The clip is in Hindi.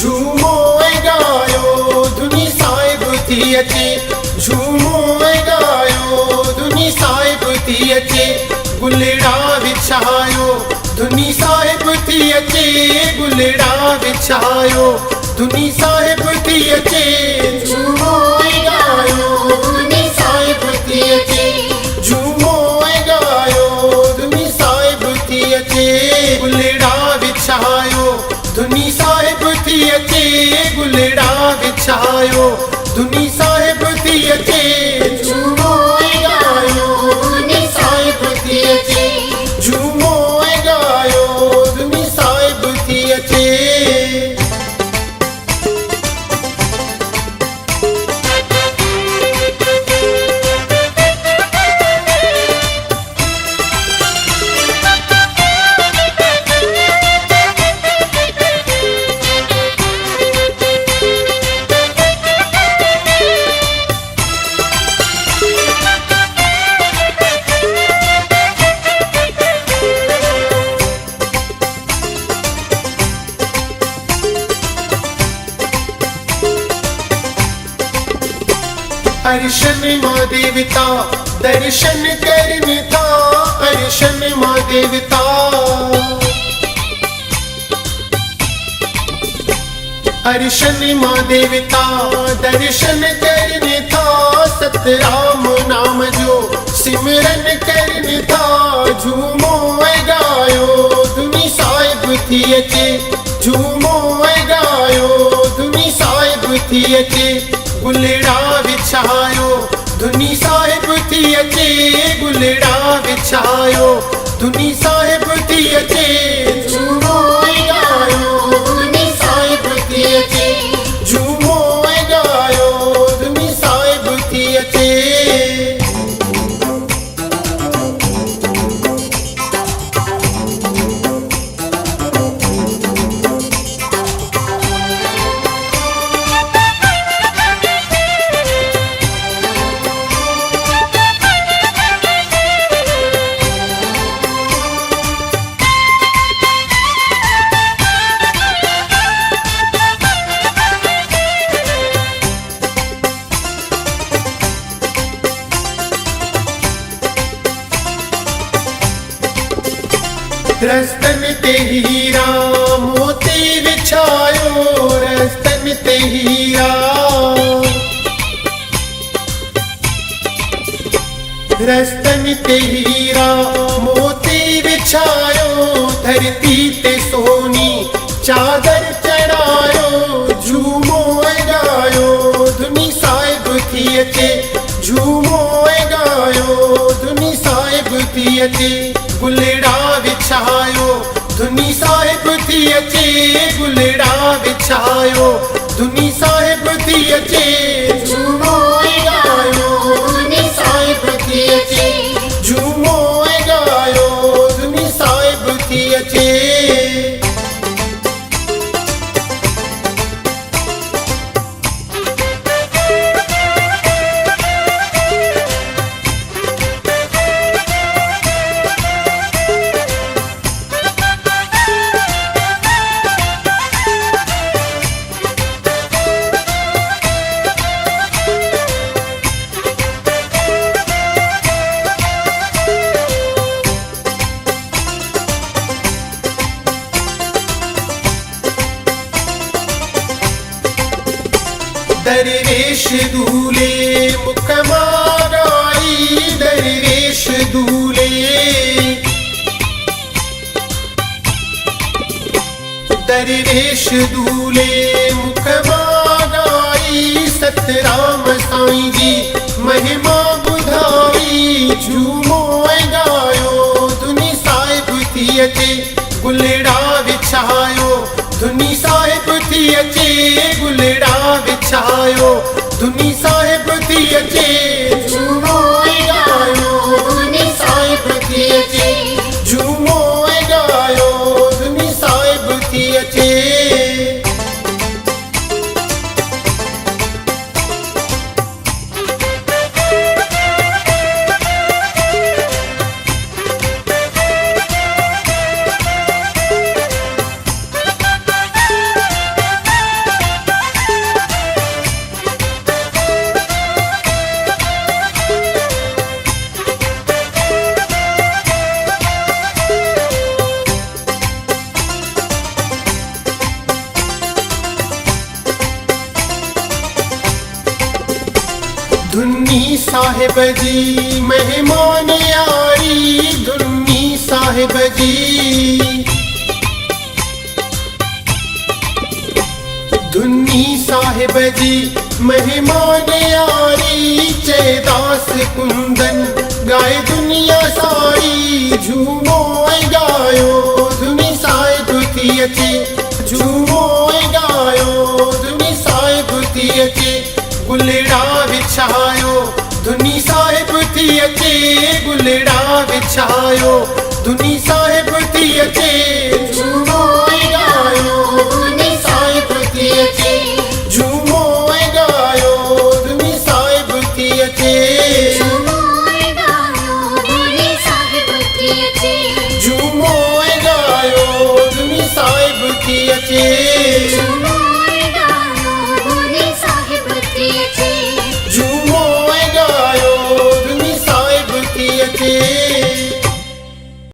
झूमो ऐ गायो धुनी साहिब थी अचे, झूमो ऐ गायो धुनी साहिब थी अचे, गुलड़ा विछायो धुनी साहिब थी अचे, गुलड़ा विछायो धुनी साहिब थी अचे, झूमो ऐ गायो धुनी साहिब थी अचे, झूमो ऐ गायो धुनी साहिब थी अचे, गुलड़ा विछायो धुनी साहिब थी अचे, गुलड़ा विछायो धुनी साहिब थी अचे, झूमो ऐ गायो धुनी साहिब थी अचे, झूमो ऐ गायो धुनी साहिब थी अचे। अर्शन माँ देवता दर्शन करने था, अर्शन माँ देवता, अर्शन माँ देवता दर्शन करने था, सतराम नाम जो सिमरन करने था, झूमो ऐ गायो धुनी साहिब थी अचे, झूमो ऐ गायो धुनी साहिब थी अचे, गुलड़ा विछायो धुनी साहिब थी अचे, गुलड़ा विछायो धुनी साहिब थी अचे, झूमो ऐ गायो धुनी साहिब थी अचे, झूमो ऐ गायो धुनी साहिब थी अचे। रस्तन ते हीरा मोती विछायो, रस्तन ते हीरा, रस्तन ते हीरा मोती विछायो, धरती ते सोनी चादर चढ़ायो, झूमो ऐ गायो धुनी साहिब थी अचे, झूमो ऐ गायो धुनी साहिब थी अचे, गुलड़ा विछायो धुनी साहिब थी अचे, गुलड़ा विछायो धुनी साहिब थी अचे, झूमो ऐ गायो धुनी साहिब थी अचे, झूमो ऐ गायो धुनी साहिब थी अचे। दरवेश दूले मुख माराई, दरवेश दूले, दरवेश दूले मुख माराई, सतराम साईं जी महिमा बुधाई, झूमो ऐ गायो धुनी साहिब थी अचे, गुलड़ा विछायो धुनी साहिब थी अचे, गुलड़ा विछायो धुनी साहिब थी अचे, झूमो ऐ गायो धुनी साहिब थी अचे, झूमो ऐ गायो धुनी साहिब थी अचे। साहिब जी मेहमान यारी धुन्नी साहिब जी धुन्नी साहिब जी मेहमान यारी चेदास कुंदन गाए दुनिया सारी झूमो गायो धुनी साहिब थी अचे झूमो गायो धुनी साहिब थी अचे गुलड़ा विछायो धुनी साहिब थी अचे गुलड़ा विछायो धुनी साहिब थी अचे झूमो गायो धुनी साहिब थी अचे झूमो गायो धुनी साहिब थी अचे झूमो गायो धुनी साहिब थी अचे